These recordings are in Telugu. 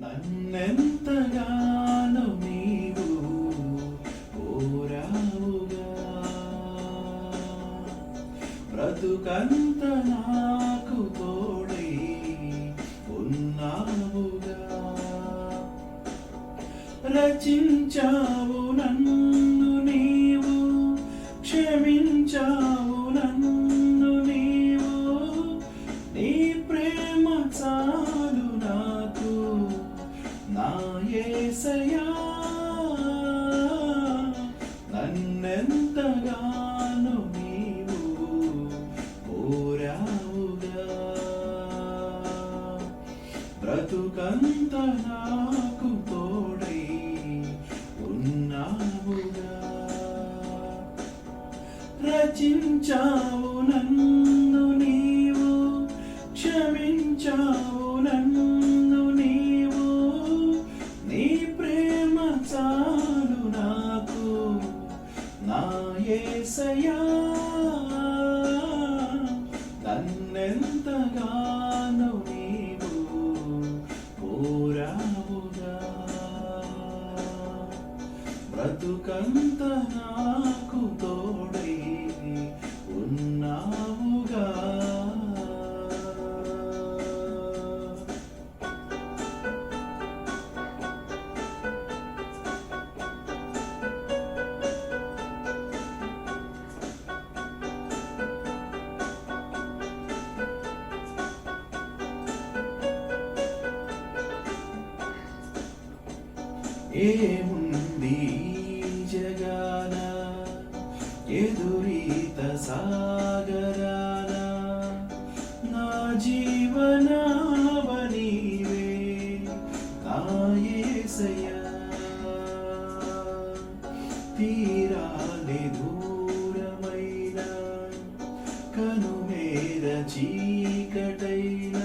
నన్నెంతగానో నీవు కోరావుగా, బ్రతుకంత నాకు తోడై ఉన్నావుగా. రచించావు నన్ను నీవు, క్షమించావు నన్ను నీవు, నీ ప్రేమ చాలు నాకు నా యేసయ్యా. నన్నెంతగానో నీవు కోరావుగా, బ్రతుకంత నాకు తోడై ఉన్నావుగా. రచించావు నన్ను నీవు, క్షమించావు నన్ను నీవు, నీ ప్రేమ చాలు నాకు నా యేసయ్యా. నన్నెంతగానో నీవు కోరావుగా, బ్రతుకంత నాకు తోడై ఉన్నావుగా. ఏముంది జగాన ఎదురీత సాగరాన, నా జీవనావనీవే నా యేసయ్యా. తీరాలి దూరమైన కనుమేర చీకటైన,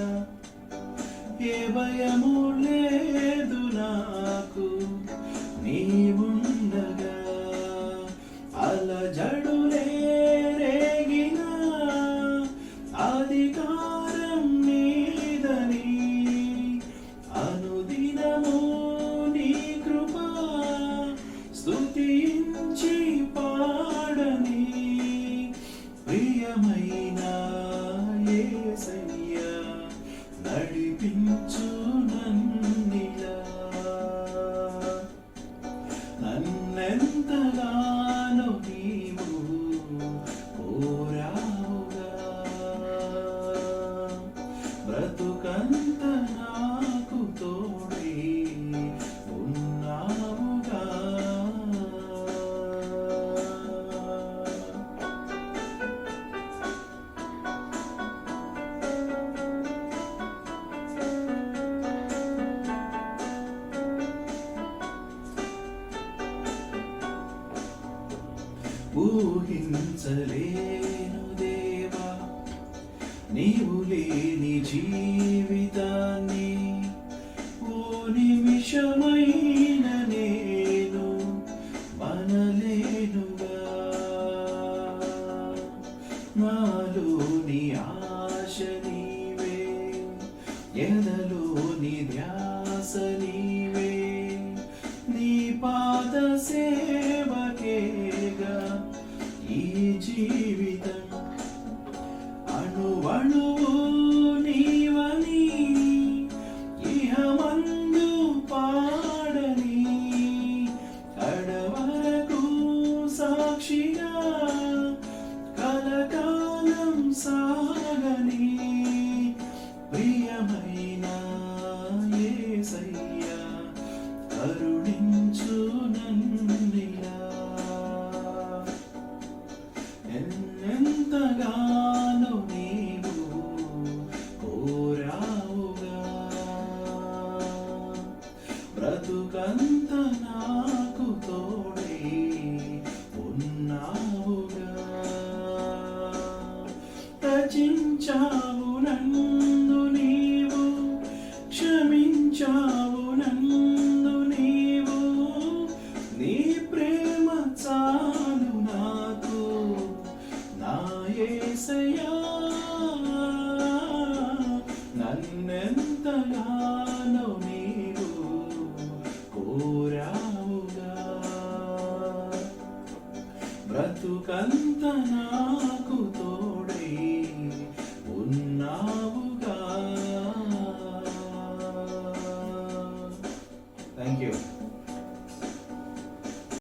ఏ భయము లేదు నాకు నీవుండగా. అలజడులే రేగిన అధికారం నీదని, అనుదినము నీ కృపా స్తుతించి పాడని, ప్రియమైన యేసయ్యా నడిపించు నన్నిలా. నన్నెంతగానో నీవు కోరావుగా, బ్రతుకంత నాకు తోడై ఉన్నావుగా. ఊహించలేను దేవా నీవు లేని జీవితాన్ని, ఓ నిమిషమైన నేను మనలేనుగా. నాలోని ఆశ నీవే, ఎదలోని ధ్యాస నీవే, నీ పాద సేవకేగా ఈ జీవితం. అణువణువు నీవని ఇహమందు పాడని, కడవరకు సాక్షిగా కలకాలం సాగని, ప్రియమైన యేసయ్యా కరుణించు నన్నిలా. ఎంతగానో నీవు కోరావుగా, బ్రతుకంత నాకు తోడై ఉన్నావుగా. రచించావు నన్ను నీవు, క్షమించావు నన్ను నీవు, నీ ప్రేమ చాలు నాకు నా యేసయ్యా. నన్నెంతగానో నీవు బ్రతుకంత నాకు తోడు